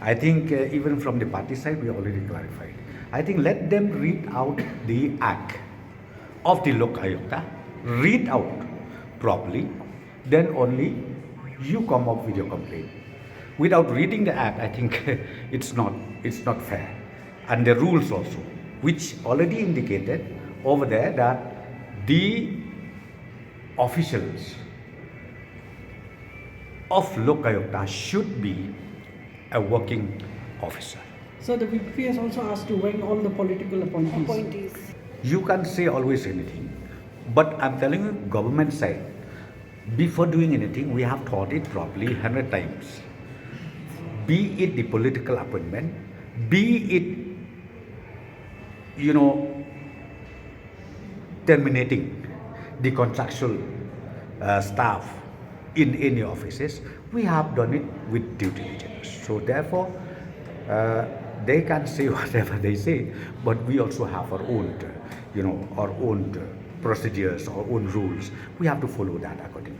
I think even from the party side, we already clarified. I think let them read out the act of the Lukayukta, read out properly, then only you come up with your complaint. Without reading the act, I think it's not fair. And the rules also, which already indicated over there that the officials of Lukayukta should be a working officer. So the VP has also asked to waive all the political appointees. You can't say always anything, but I'm telling you, government side, before doing anything, we have thought it properly 100 times. Be it the political appointment, be it, terminating the contractual staff in any offices, we have done it with due diligence. So therefore, they can say whatever they say, but we also have our own, our own procedures, our own rules. We have to follow that accordingly.